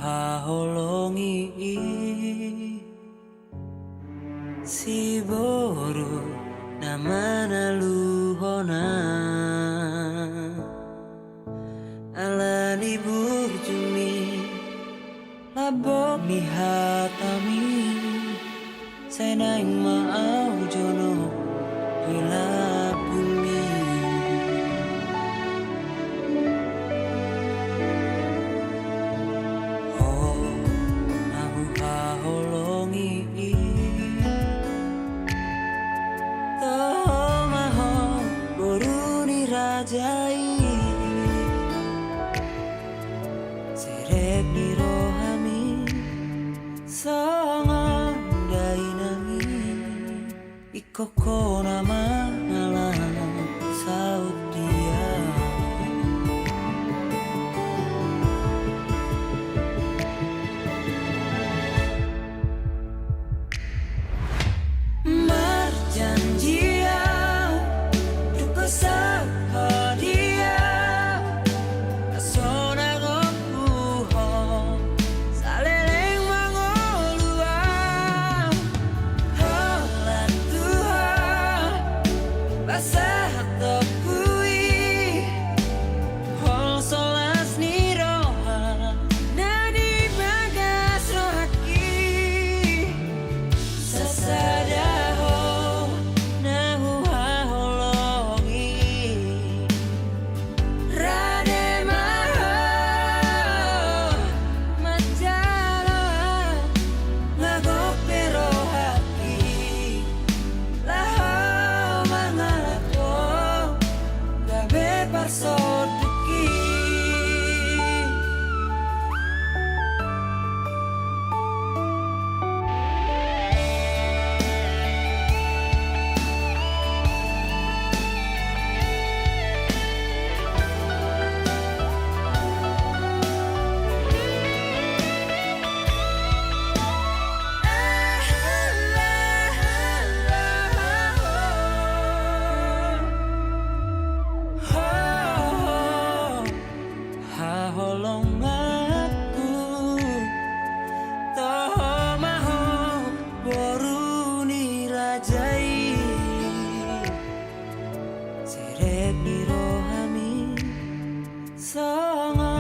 haholongi si boru namana luhona alani burjumi labok ni hatami sainaing maau jono hila bumi oh nahu haholongi toh maho boruni rajai serep ni rohami songo dainangi ikoko nama alam saut dia marjanjia duka sahadia asona gopuho saleleng mangolua holan Tuhan basah topui hol solas niroha nadi bagas rohaki sasadaho nahu haholongi rade maho majaloa ngagope rohaki laho mangalato gabe parsoduki haholong aku toho maho boruni rajai serep ni rohami songo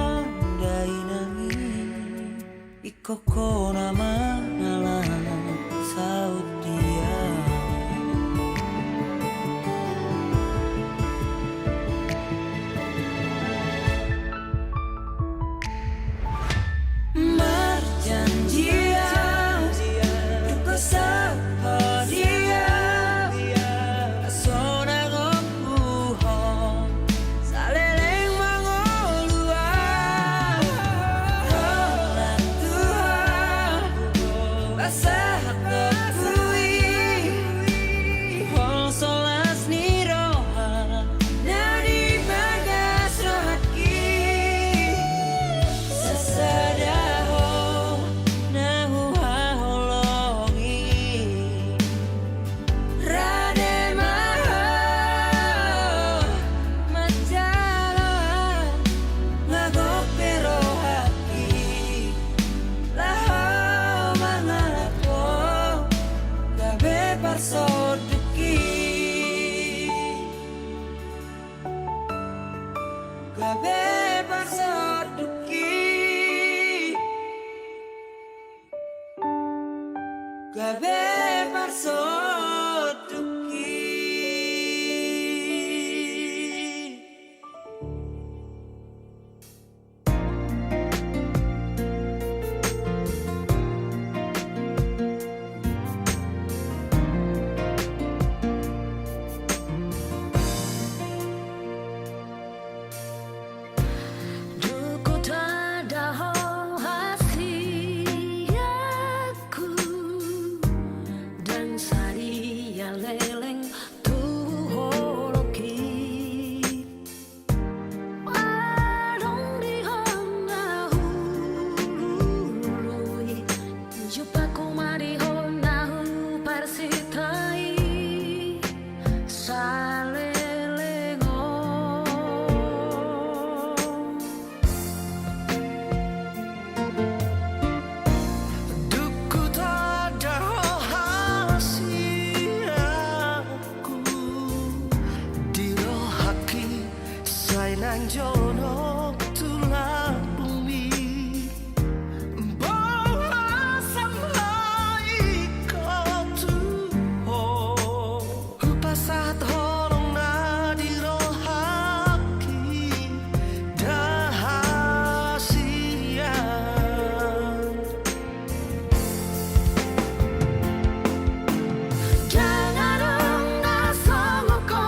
dainangi ikoko nama alam saut dia marjanjia duka sahadia asona gopuho saleleng mangolua holan Tuhan basah topui hol solas niroha nadi bagas rohaki sasadaho nahu haholongi rade maho majaloa ngagope rohaki laho mangalato gabe parsoduki gabe parsoduki gabe parsoduki senanjono tulang bumi bawa sampai kau tuho pasat holong na di rohaki dahasian jangan dong na songoko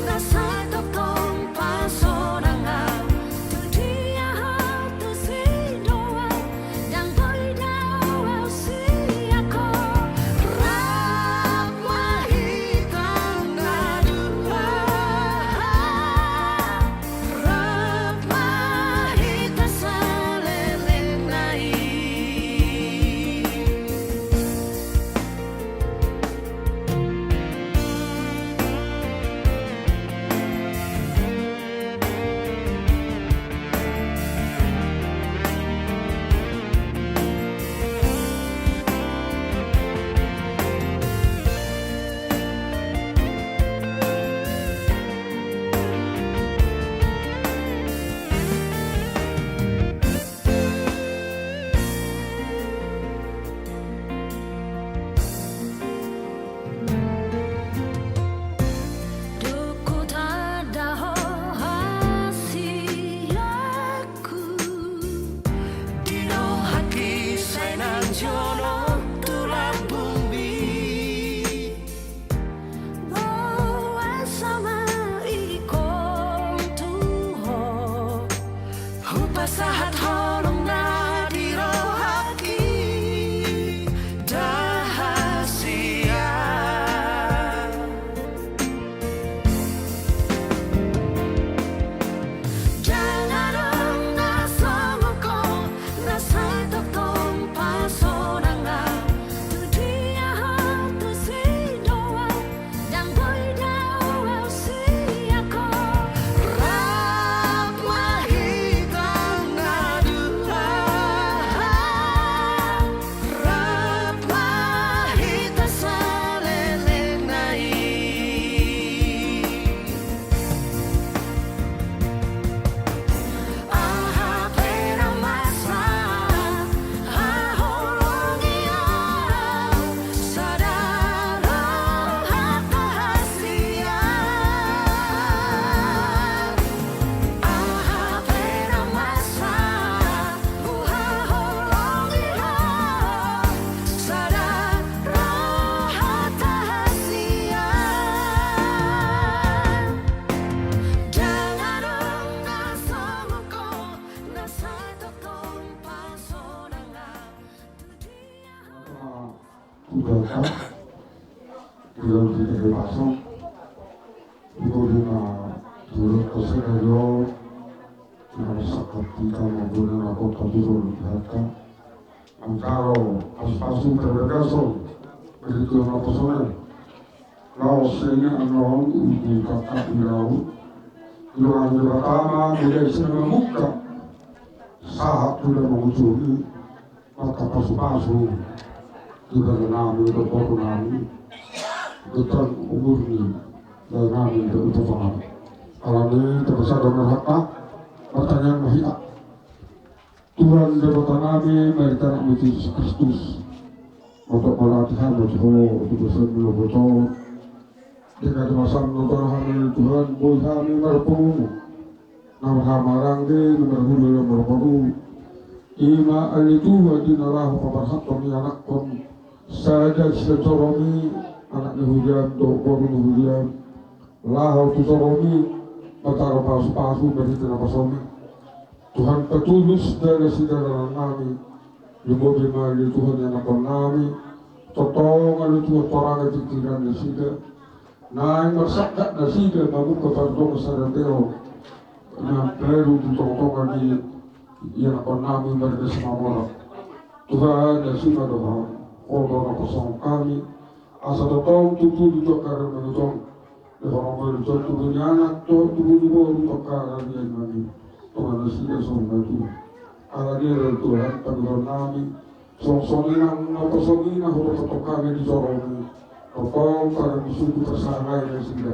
na satu tong pasonanga tu dia tu si doa dan boy now si ako ramahitang na dua ramahita sa lelenai Duku tada hasiaku Dino hati senanjono tulang bumi bawa sama ikong tuho Hupasahat holong na di rohaki dahasian jangan dong na songoko na satu tong pasonanga tu dia tu si doa dan boy now si ako ramahitang na dua ramahita sa lelenai aha pera masa aholongia sadara hatahasian aha pera masa aholongia sadara hatahasian jangan dong na songoko na satu tong pasonanga Kudakan Bilang kita berpasang Itu dia turut ke senario Dengan sakat kita menggunakan aku kabur diharapkan Angkaro pas-pasu terbegaso Begitu yang apa sana Lau sehingga anon ibu kakak ilau Yang ada pertama Dia iseng muka Saat sudah mengunjungi Maka pasu-pasu Kita nami ke baru nami Kita umurni Dan nami ke itu paham Alami terbesar dengan harta Pertanyaan mahia Tuhan jabatan nami Mereka nami Yesus Kristus Untuk pelatihan Berjoho Untuk bersemil betul Jika dimasang Nukar hamil Tuhan Boy kami merpemumu Nama hamarang di Nomor hulu yang merpemumu Ima alitu Adinalahu paparhatom Yanakon Saja sejoromi Anak Yehudian Dokor Yehudian Lahau tu soromi Matara pasu-pasu Berita napasomi Tuhan petulus dari segala nami Lumbo bima di Tuhan yang nakon nami Totong ali Tuhan Torang pikiran di sida Naing marsakak na sida Mabuka pardong sadateo Na peru di totong di Yang nakon nami Berita semamora Tuhan yang sima doha Kodo na pasang kami Asa totong tutu di tokaran menutong Lehono berita tubuh anak tubuh di tokaran yang nami Tuhan yang sida song itu Alagira Tuhan Tuhan nami Song-songinang napasongina Horo totong kami di sorong Totong karang disudu tersangai yang sida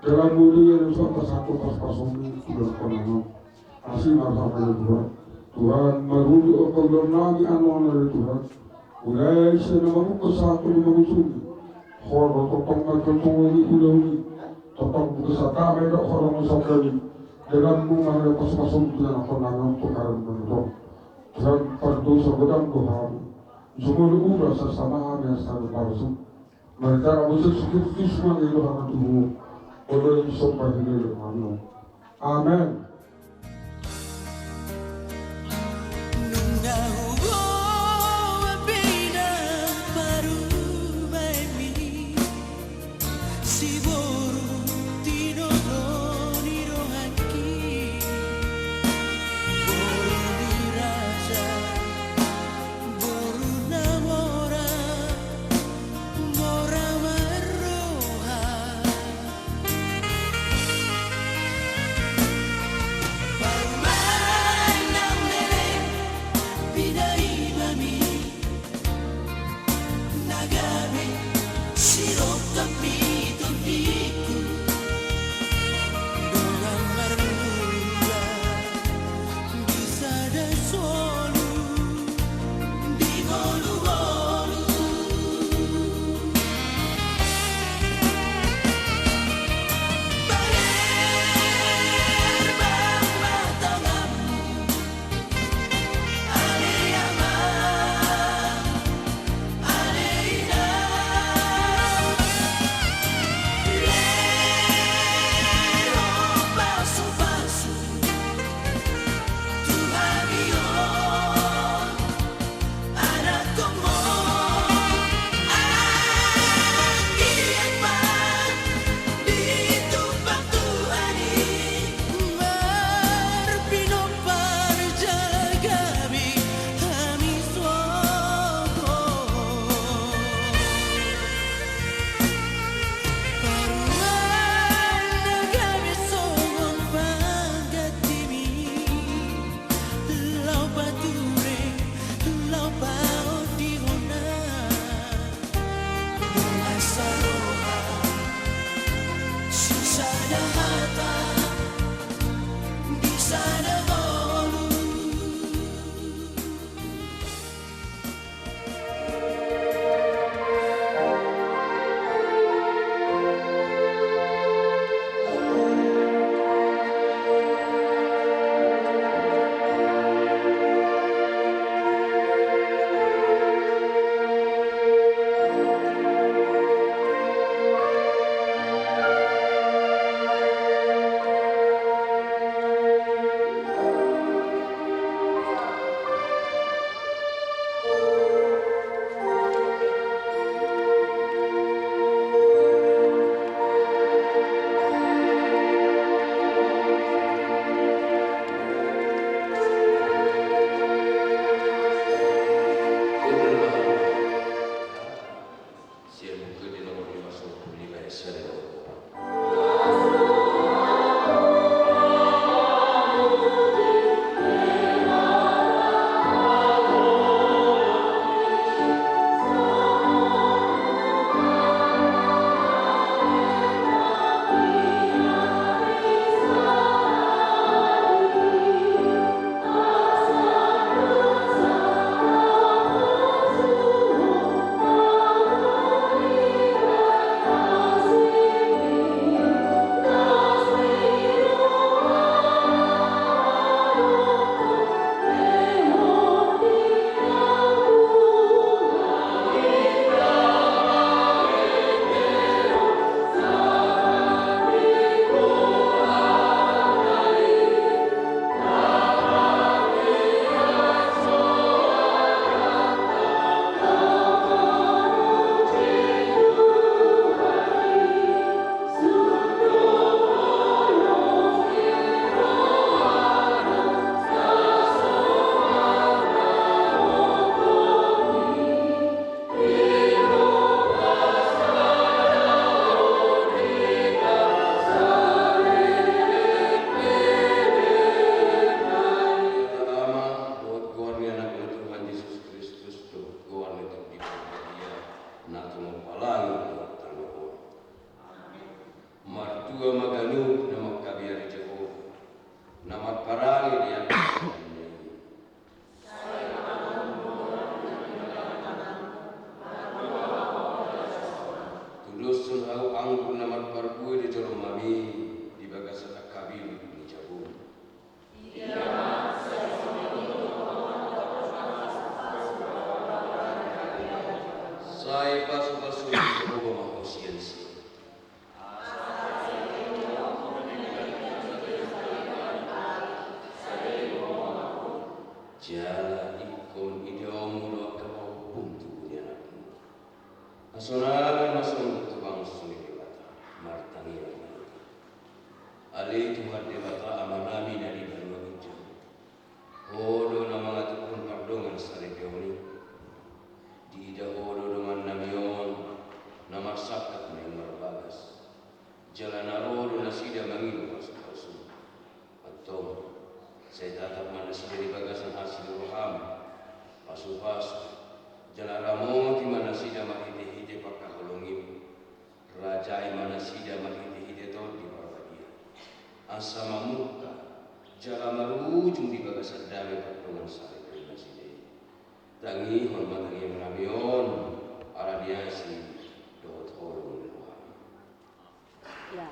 Dalam mulia yang suatu satu pas pasumi sudah konano. Masih marah pada Tuhan. Tuhan merudi okol nami anuan dari Tuhan. Ulai senamamu kesatu mengusumi. Khor totong tertunggu ulawi. Totong kesata mereka khor musafiri. Dalam mumah pas pasumi yang konano tukaran menurut. Dan pada sebutang Tuhan. Semua ubah sesama yang selalu palsu. Mereka harus sesuatu semua itu akan tubuh. Oleh sopan ini dengan Amen. Panalangin yang Tulusun hau anggur namat parkui di jorong mami di bagas tak kabil di jabung. Saya pasu-pasu di rumah kosiensi. Jala ikon idiomu doa kau untuk punya anakmu. Asonalan masuk tukang suni dewata, martangi lagi. Ali Tuhan dewata amanami dari banua hijau. Hodo nama ngatukun pardongan sari peoni. Dida hodo dengan namion, nama sakat main marbagas. Jalan arodo nasida mangilu masuk-masuk. Atau saya tatap manusia di bagasan hasil roham, pasu-pasu, jalan ramo di mana sida mahite-hite pakah holongim, rajai mana sida mahite-hite tol di barbadia. Asa mamuka, jalan marujung di bagasan dame pertolongan sari kena sida. Tangi hormat tangi menamion, aradiasi dot holong roham. Ya.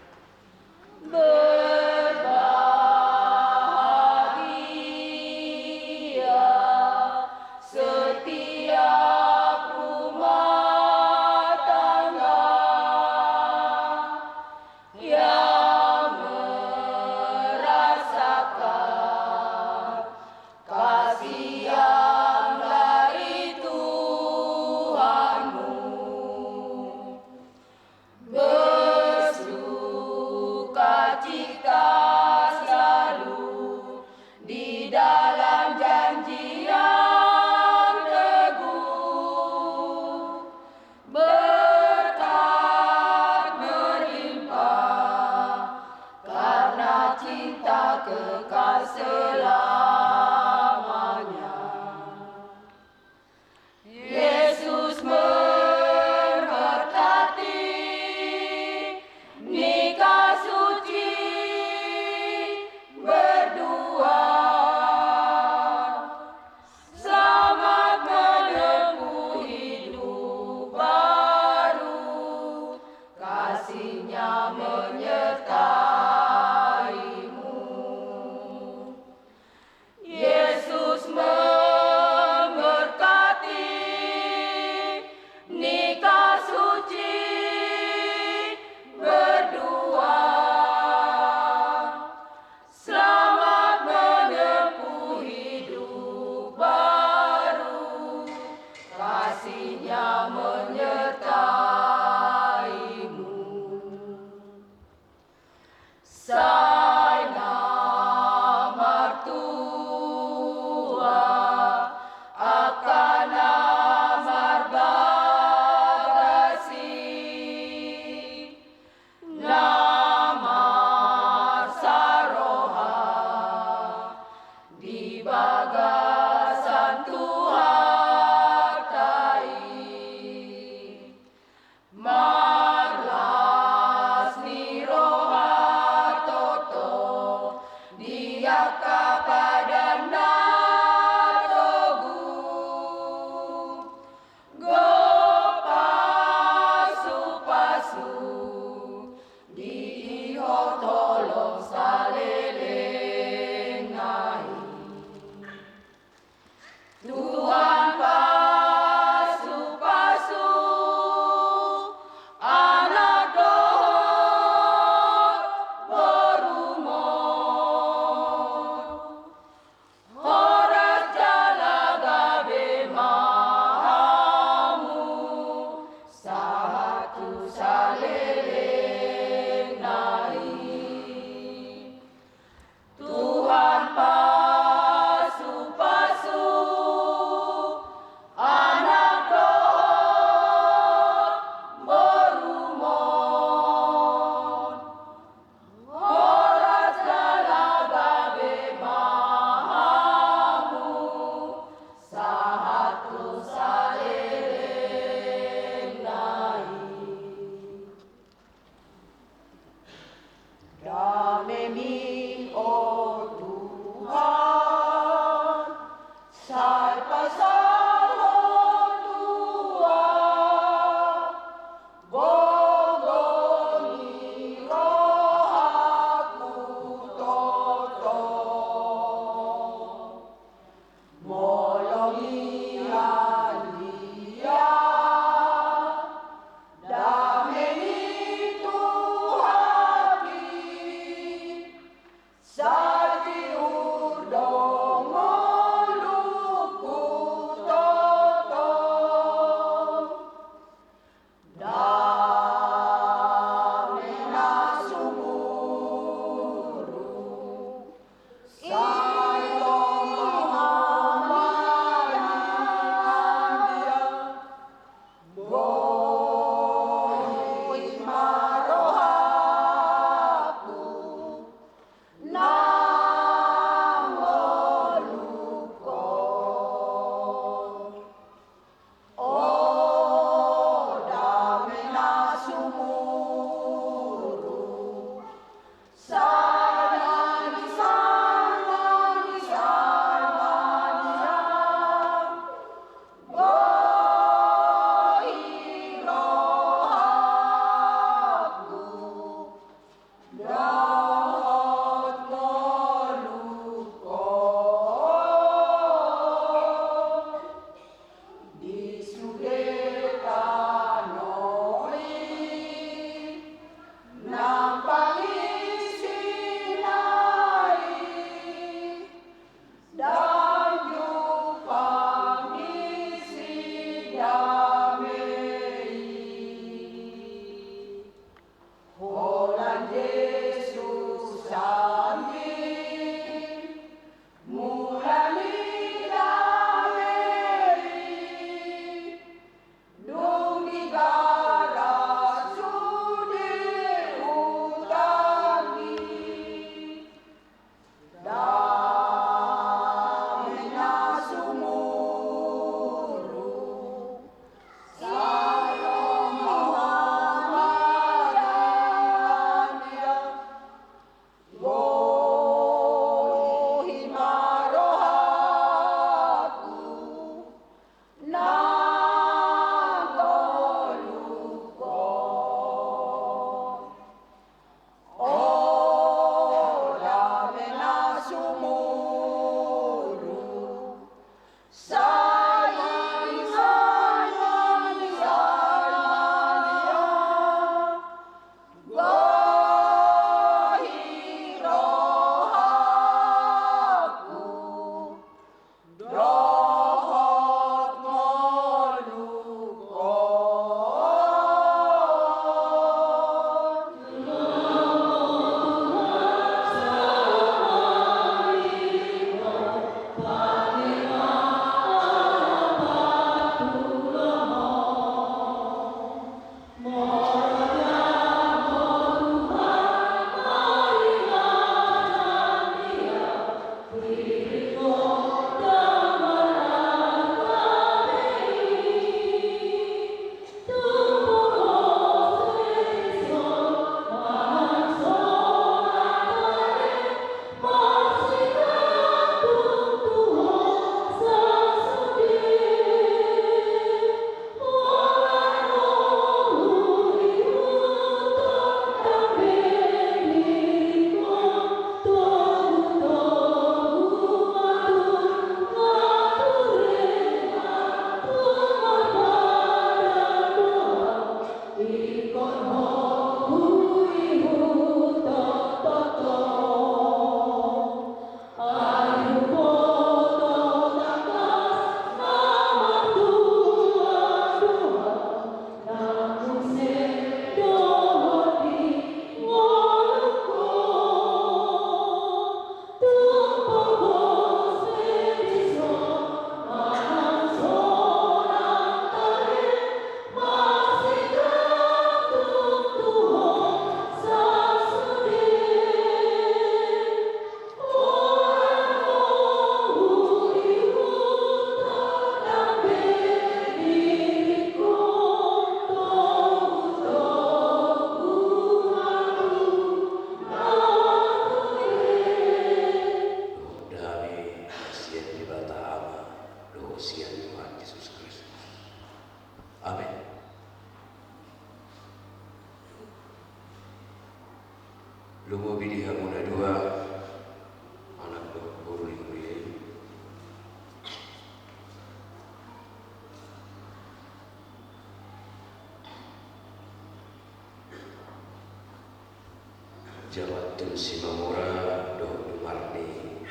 Jawatun Simamura do Marni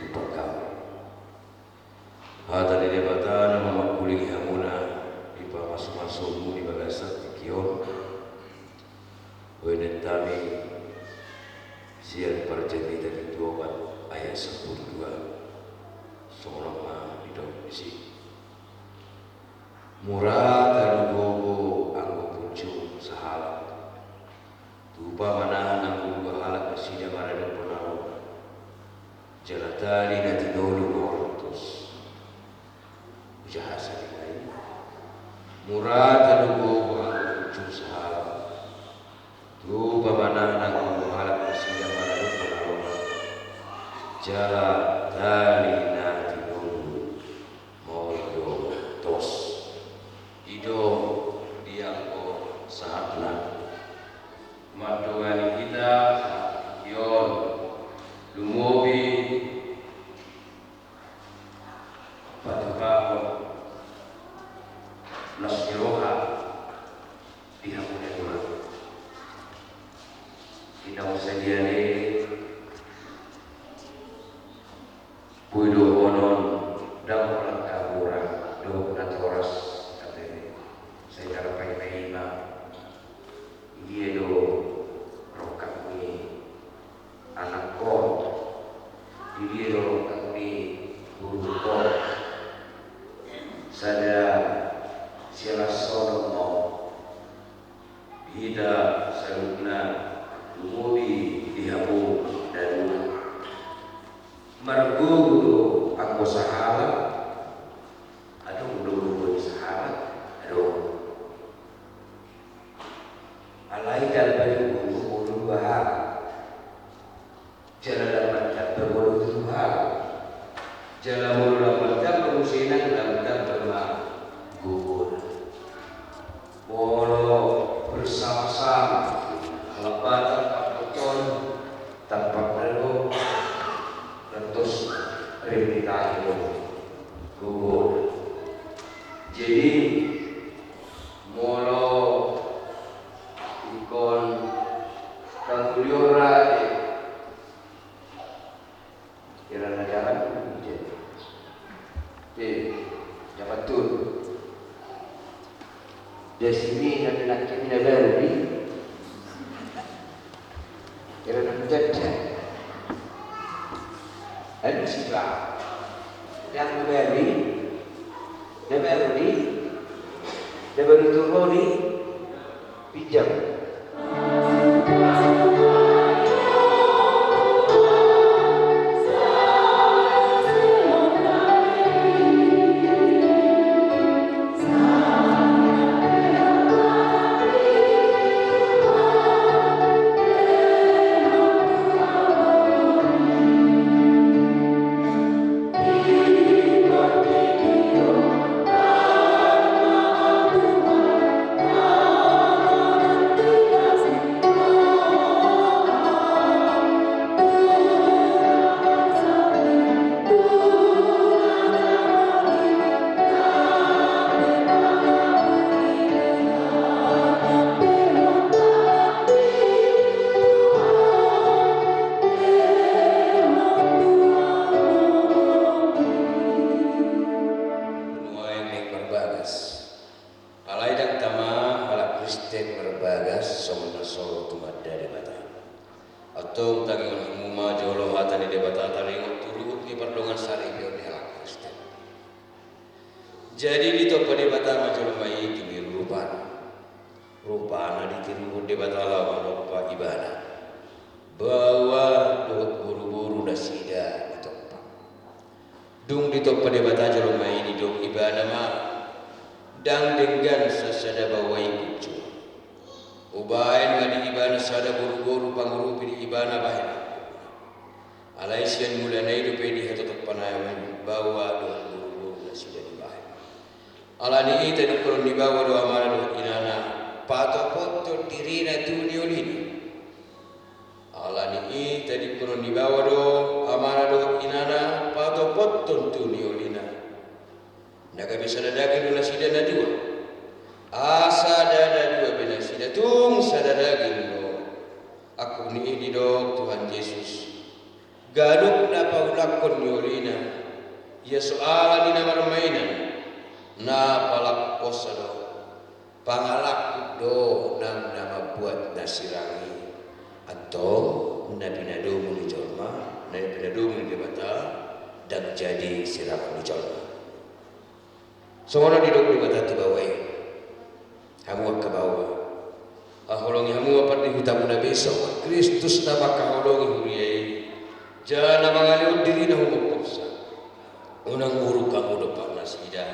Upakam Hata di debata nama makuli hamuna Ipa masuk-masukmu di bagasat di kion Wenetami siar perjanjian kedua ayat 12 seorang mah di dalam misi murah tarugogo anggo pucung sahala tuba manahan anggo dua halak bersida marada penau jalatali nanti dulu nortus jahasa lain murah tarugogo anggo pucung sahala tuba manahan anggo dua halak bersida marada penau jalatali nanti dulu modo tos ido dianggo sahatna madowani kita yon lumobi patakaho nasiroha dihapunnya kita usadiane puido onon dapat kabura do natoras saya cara pai-pai iya do rokak ni anak kon dia do rokak ni guru kon sada siala sono hida salutna lumudi dihabu dan margugu aku sahala aduh udah sahala aduh alai dal baju bulu bahar jalan dapat berbulu Tuhan jalan bulu dapat pengusinan dapat bermah gugur bolo bersama-sama lepatan kaputon tanpa perlu letus repita itu gugur jadi molo ikon kanguliora kira jalan dapat tur di sini ada nak kena baru kira nak jadi ada siapa yang baru turun ni pinjam jadi di topo debata macam mai kimi rupana ditiru debata lawan rupa ibana bahwa dot buru-buru nasida di topo dung di topo debata jalo mai di dong ibana ma dang dengan sasada bawai kucu ubain ngadi ibana sada buru-buru pangurupi di ibana bahina alaisian mulanai do pedi hatotot panayaman bahwa dot buru-buru nasida di bahina alani ita di koron di bawah do amara do inana pato poto dirina tuniolini alani ita di koron di bawah do amara do inana pato poto tuniolina naga bisa dadaki do nasida na dua asa dada dua benasida tung sadadagi do aku Uni ini dok Tuhan Yesus. Gaduk na paulakon yolina. Ya soalan dina marmainan. Na palakos do. Pangalak do nang nama buat nasirangi. Atau na pinado mo ni Jolma, na pinado mo ni Debata, dan jadi sirang ni Jolma. Semua didok di bata tibawai. Hamu ke bawah. Aholongi hamu apa di hutamu na besok. Kristus na makaholongi huriyai. Jangan mangaliw diri na humukopsa. Unang guru kamu depan nasida.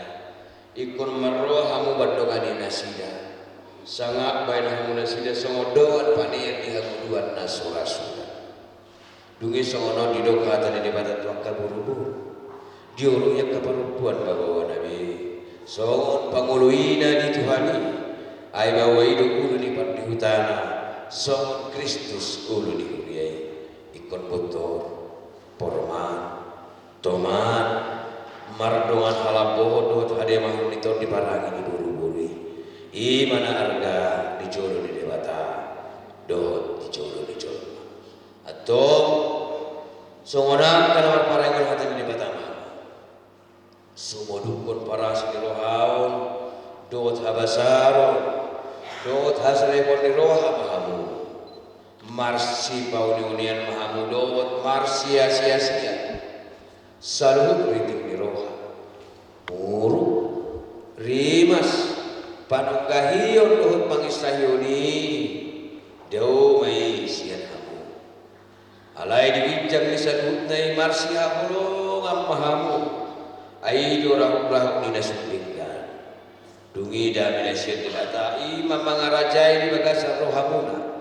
Ikon marroh hamu badogani nasida. Sangat baik hamu nasida songodoan panian di hamu duan nasura-sura. Dungi songono didok hata di bata tuak kaburu-buru. Diulu yang kaparupuan babawa nabi. Songon panguluina di Tuhani. Ay bawa hidup ulu di hutana. Songon Kristus ulu di huriai. Ikon botol, porman, toman, mardongan halaboh dot hade mahun niton di parangi di buru-buru. Imana arga di jolo di debata, dot di jolo di jolo. Atau songonan kana parangi hati di debata mah. Sumodukun para sidirohaon, dot habasaro, dot hasrepon di roha mahamu. Marsi pauniunian mahamu dot marsi sia-sia. Salut riting di roha. Muru rimas panunggahion dohot mangisahiyoni. Deo mai sian hamu. Alai diwijang ni salut nai marsi hamulong mahamu. Ai dorang-dorang ni nasundingkan. Dungi da Malaysia dilata imam mangarajai di bagasan rohamuna.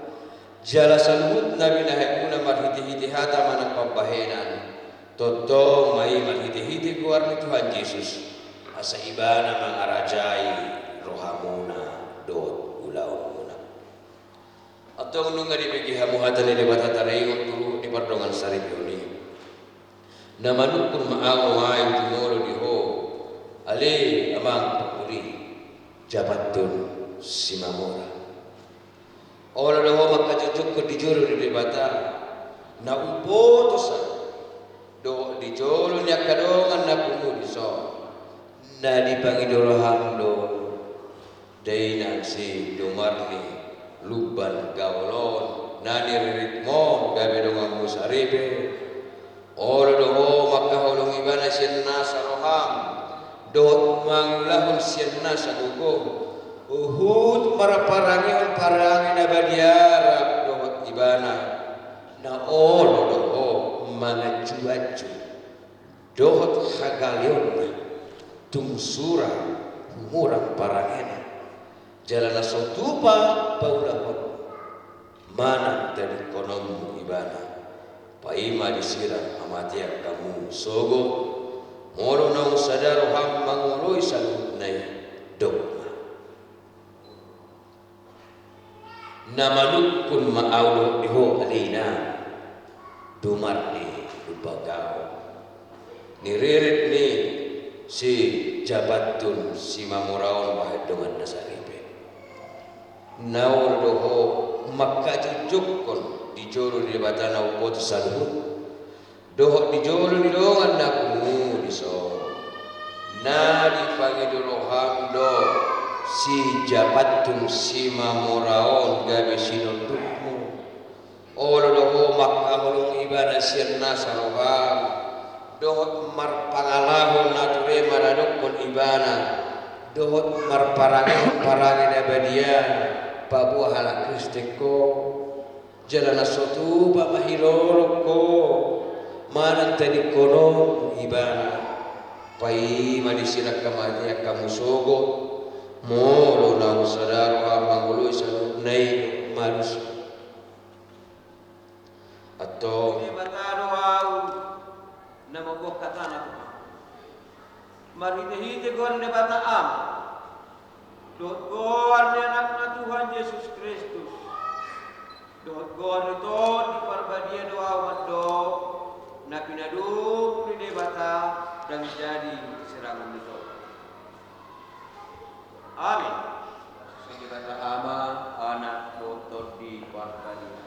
Jala salut nabi nahekuna marhiti-hiti hata mana pambahenan. Toto mai marhiti-hiti keluar ni Tuhan Yesus. Asa ibana mangarajai rohamuna dot ulaumuna. Atau nunga dibagi hamu hata ni debata tarengon turu di pardongan sarip yoni. Namanukun maaw ay tumoro di ho. Ali amang pakuri jabatun si mamora. Ola do ho makajujuk ke dijuru di debata. Na umpo tosa. Do dijolo nya kadongan na pumu diso. Na dipangidoro hamdo. Dainan si domarni luban gaulon. Nani ritmon gabe dongang musaribe. Olo doho makahulung ibana sienna saroham dot manglahun sienna sagugo uhud para parangi nabadiara dohot ibana na olo doho mangajuaju dohot hagalion tungsura murang parangena jalana sotupa paulahon mana dari konom ibana paima disirang amatiak kamu sogo moro nau sadaro ham manguroi salut nai dogma namanuk kun ma'aulo diho alina dumarni lupagao niririt ni si jabatun si mamuraon bahid dengan nasaribe naul doho makajujuk kon dijolo di batana upot saluhut dohok dijolo di dongan nakumu diso na dipangidoro hamdo si jabatun si mamoraon gabe sinondukmu olo doho makahulung ibana sirna saroham dohok marpangalahon nature maradukun ibana dohok marparangin parangin abadian pabu halak kristeko jalana sotu ba mahiroroko manang tadi kono ibana pai madisirak kamati kamu sogo molo na sadaro amangulu isa nay marus atau bataro au namoko katana marhite-hite gorne bata am dot gorne anak na Tuhan Yesus Kristus dot gorne to di parbadia doa wado na pinaduk di debata dan jadi serangan itu amin sehingga kata ama anak doktor di parbadia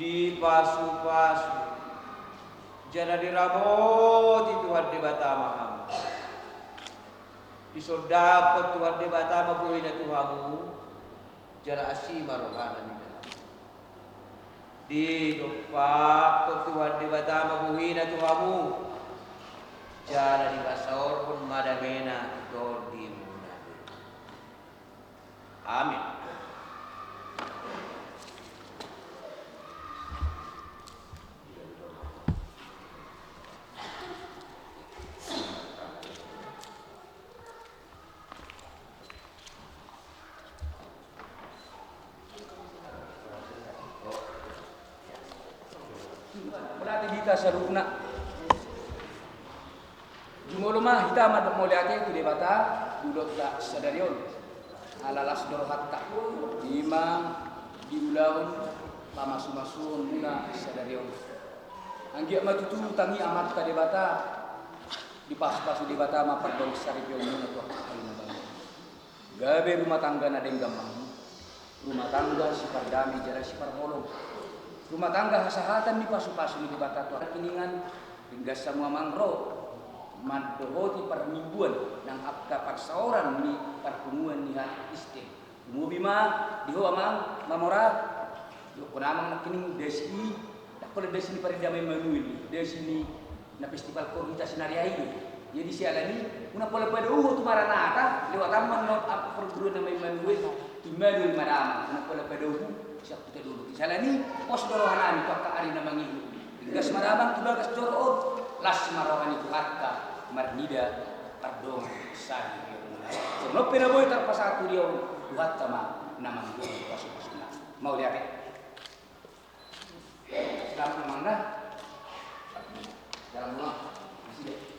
di pasu-pasu jana diramoti Tuhan di batama di sodako Tuhan di batama buina Tuhanmu jana asima rohana di dalam di dopako Tuhan di batama buina Tuhanmu jana di basaor pun madamena dodi munade. Amin. Berarti kita saruna jumolo mah kita madak moliake tu debata duduk tak sadarion alalas doro hatta imam diulaun pamasu-masuun muna sadarion anggia matutu tangi amat ka debata di pas-pasu debata mapat dong saripio muna tu alina bang gabe rumah tangga na gampang rumah tangga sifar dami jara sifar holong rumah tangga hasahatan di pasu-pasu di debata tu kiningan hingga semua mangro mandohoti permingguan nang apka parsaoran ni pertemuan ni hari iste mubima diho amang mamora yo kunamang nakining desi dak pala desi ni paridamay manuil desi ni na festival korita sinariay jadi sialani una pala pada tu maranata lewat taman no ap perguruan na may manuil imanul marama una pala pada siap kita dulu sialani pos dorohanan pagkaari na mangihu gas maramang tubagas dorood las marawani hatta marnida pardon sari so no pera boy tar pasatu dia buat sama nama itu pasuk-pasukna mau lihat dalam mana dalam rumah masih deh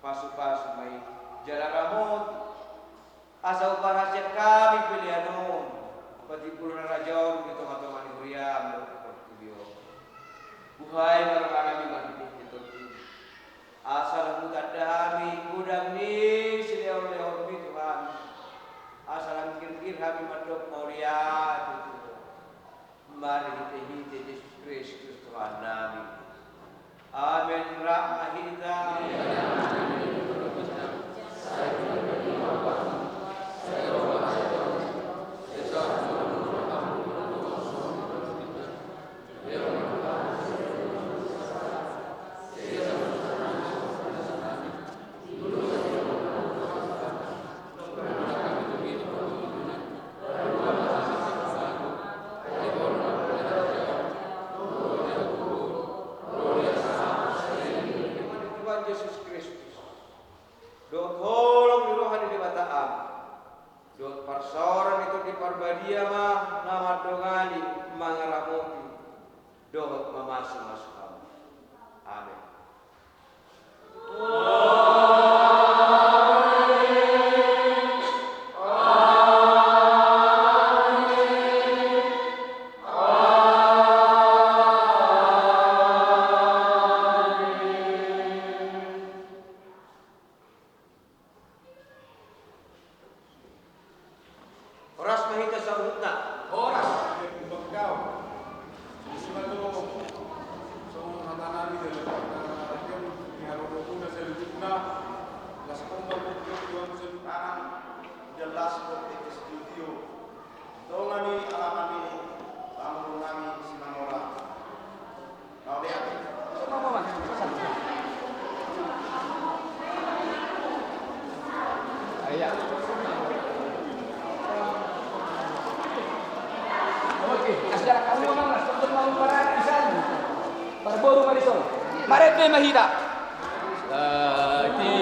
pasu-pasu may jalaramot asa uparasya kami pilihanon pati pulo na radyo dito nga ito maniguriam buhay marami manibig dito asa lang mutadami kudang ni siliyaw-liyaw mi Tuhan asa lang kir-kir kami madok maulia mari hiti-hiti Yesus Kristus Tuhan namin amin rahmahita Yesus Kristus dot holong di rohani di bataan dot parsoran itu di parbadia mah nama dongani mangaramuti dot mamasu-masu kamu amin. Oras mahita sa unutna. Oras. Pagkaw. Isima to sa mga tanami dahil yung iharuro na sa lujuk na las kumbang yung sa lukaan jelas kok di studio. Ito nga ni alaman ni pamulong namin si Manora. Kau lihat. Mama. Ayah. Oke, asal kamu memang untuk mau para pisan. Parboru Marisol. Maret be mahita. Ti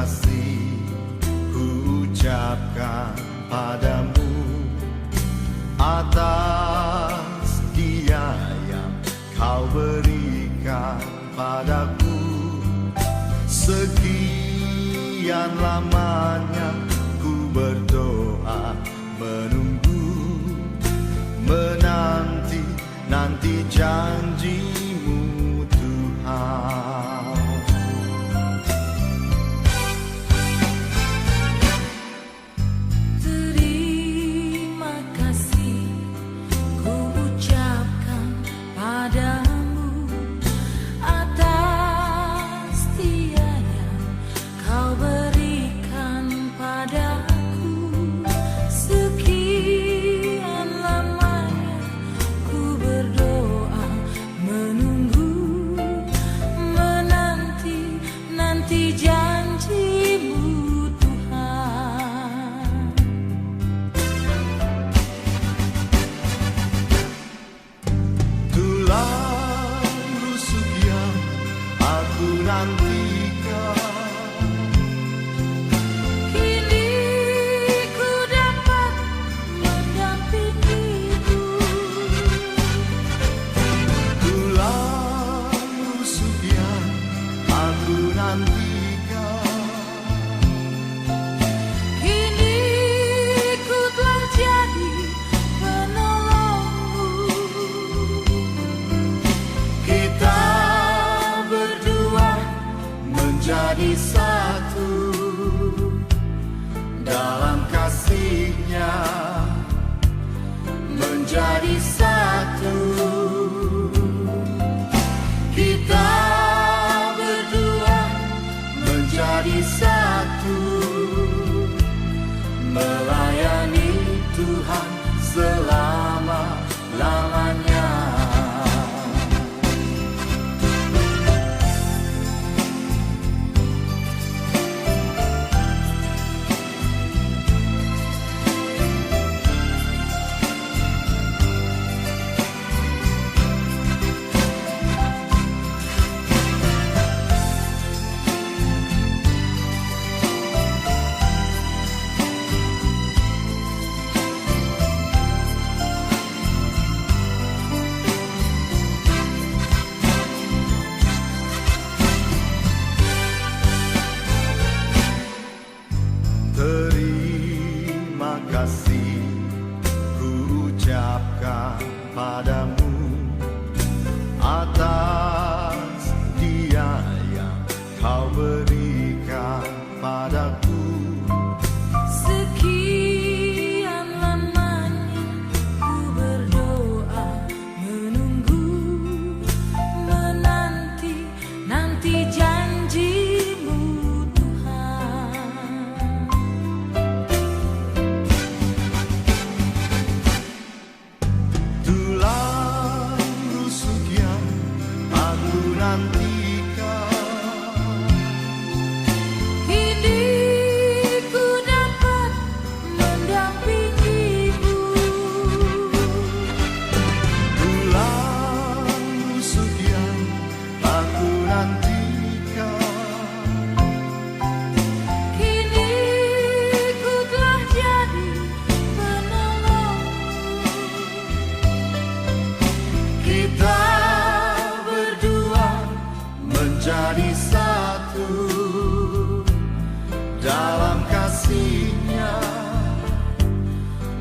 kasih ku ucapkan padamu atas dia yang kau berikan padaku. Sekian lamanya ku berdoa, menunggu, menanti janjimu Tuhan. Terima kasih ku ucapkan padamu atas dia yang kau berikan padaku. Sekian lamanya ku berdoa, menunggu, menanti janjimu Tuhan. Tulang rusuk yang aku nantikan, Kini ku dapat mendampingimu. tulang rusuk yang aku nantikan, Kini ku telah jadi penolongmu. kita berdua menjadi satu dalam kasih-Nya, menjadi satu. Kita berdua menjadi satu, melayani Tuhan selama-lamanya. Terima kasih ku ucapkan padamu atas dia yang kau berikan padaku. Sekian lamanya ku berdoa, menunggu, menanti janjimu Tuhan. Tulang rusuk yang aku nantikan, Kini ku dapat mendampingimu. tulang rusuk yang aku nantikan, Kini ku telah jadi penolongmu. kita berdua menjadi satu dalam kasih-Nya,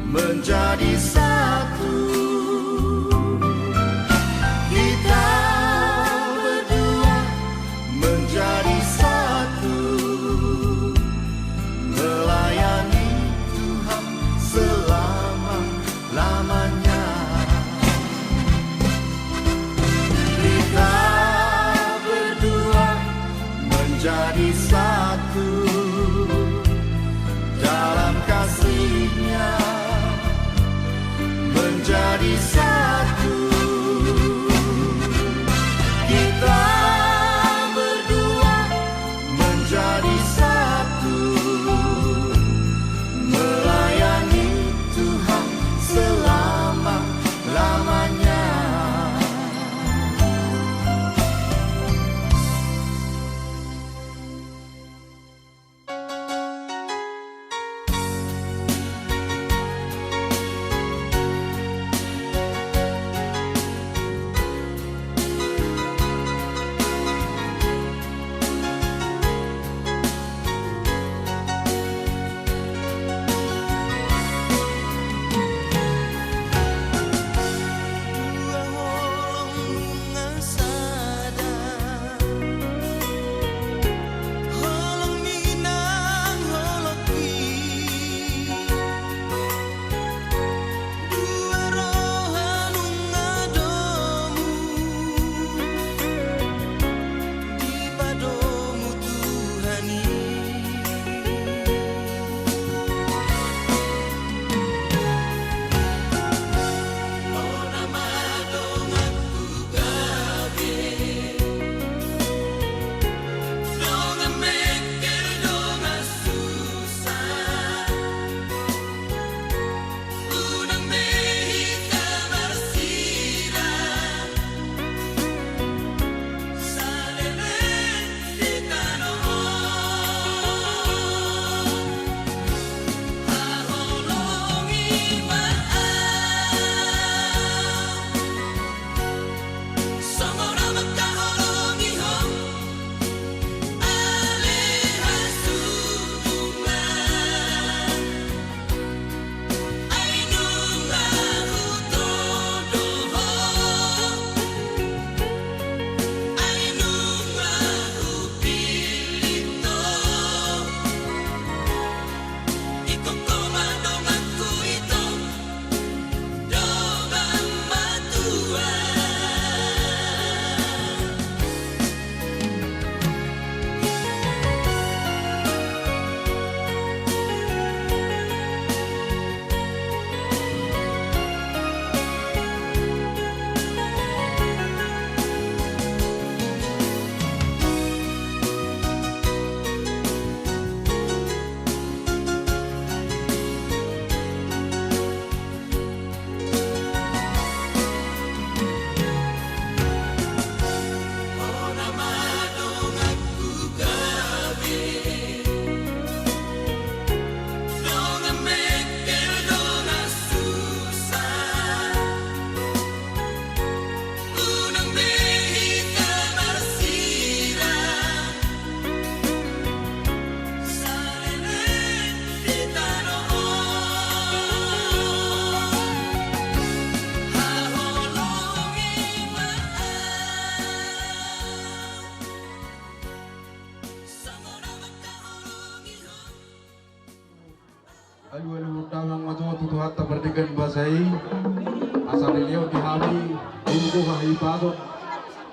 menjadi satu. Kita berdua menjadi satu, melayani Tuhan selama-lamanya. Kita berdua menjadi satu dalam kasih-Nya, Alu tangang majo tu hatta perdikan basai asal beliau dihami untuk hari pasok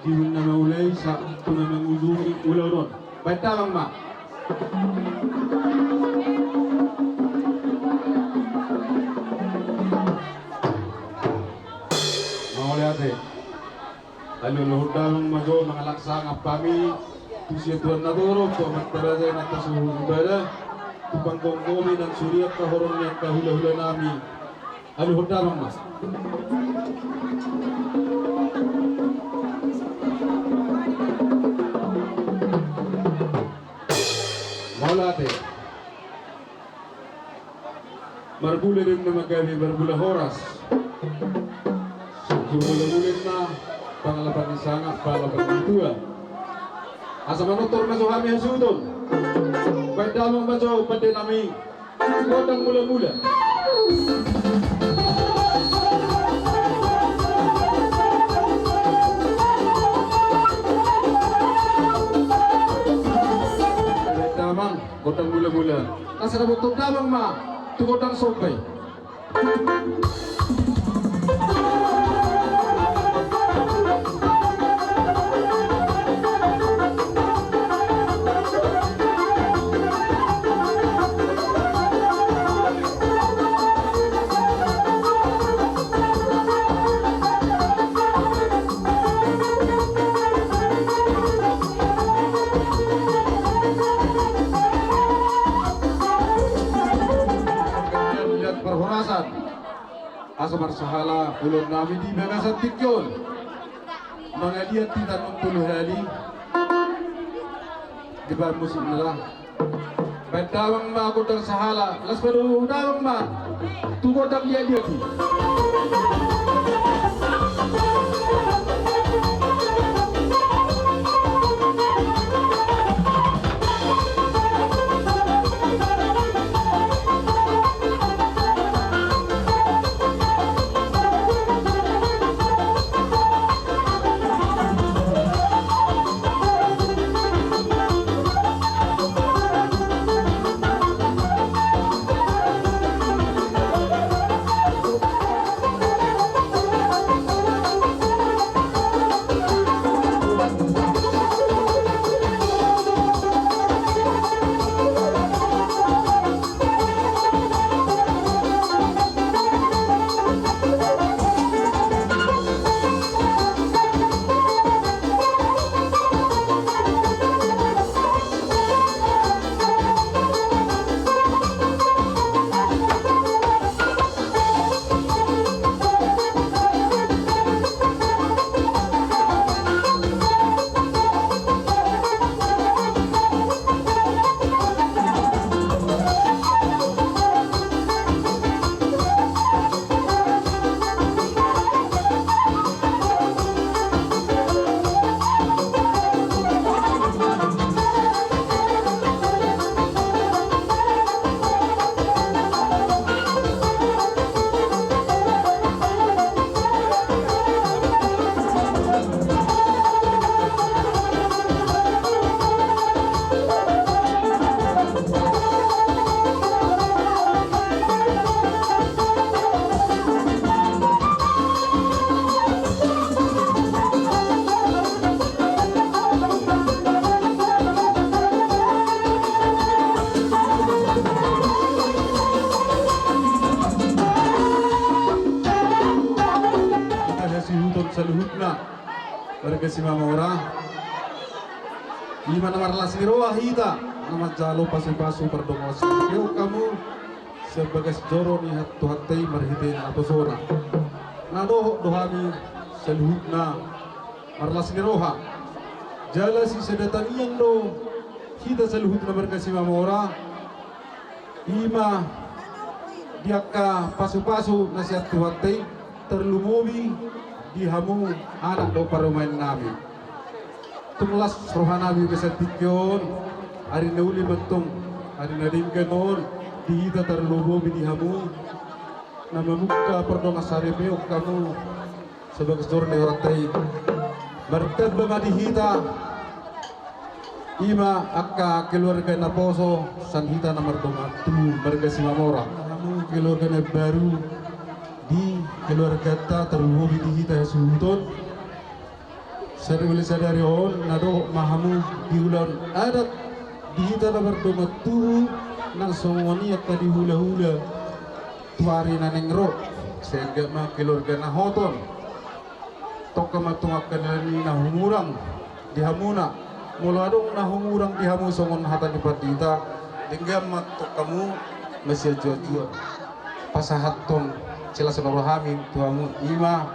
di mana mulai sa tunang ujung ulauron baik tangang mak mau lihat deh alu tangang majo mengalaksan apami tusia tuan nadoro to mataraja atas ibadah tukang kongkomi dan suriat kahorongnya kahula-hula nami alu hodamang mas maulate marbule rin na magabi marbula horas sumula-mulin na pangalapan ni sanga pangalapan ni tua asa manutor na suhami ang sudon baik damang bajo pada nami kodang mula-mula baik damang kodang mula-mula kasar butuh damang ma tu kodang sopai Asmar sahala ulun nami di bagasan tikyon mangaliat tidak nungtuluh hali di bar musim nalah bedawang ma kodang sahala las baru dawang ma tu kodang dia di saluhutna warga si Mamora lima nomor lasiro hita nama jalo pasu-pasu perdongos yo kamu sebagai joro ni hatu-hatai marhitin atau sora nado dohami saluhutna marlas niroha jala si sedatan yang do hita saluhutna warga si Mamora lima diaka pasu-pasu nasihat tuhatai terlumubi dihamu anak do parumain nabi tumlas rohanabi bisa tikyon hari nauli bentung hari nading kenon dihita terlumubi dihamu nama muka perdong asaripe kamu sebagai seorang dewatai bertet bama dihita ima akka keluarga naposo sanhita nomor 2 berga si Mamora keluarga baru di keluarga ta terlebih di kita suhutun sadari on nado mahamu diulan adat di kita berdoa tuh nang songoni yang tadi hula-hula tuari naneng ro sehingga mah keluarga na hoton tok kamatungak kanani na humurang di hamuna mula adong na humurang di hamu songon hata di patita hingga matok kamu masih jauh pasahat tong sila sonorohami tuhamu ima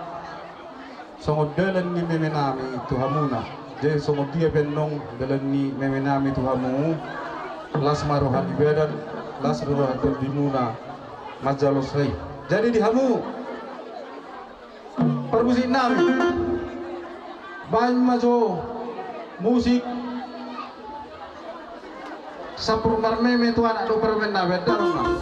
songo dalan ni memenami tuhamuna jadi songo dia benong dalan ni memenami tuhamu las marohan ibadan las marohan dimuna majalos hai jadi dihamu permusik nami bahan majo musik sapur marmeme tu anak do permen na bedarong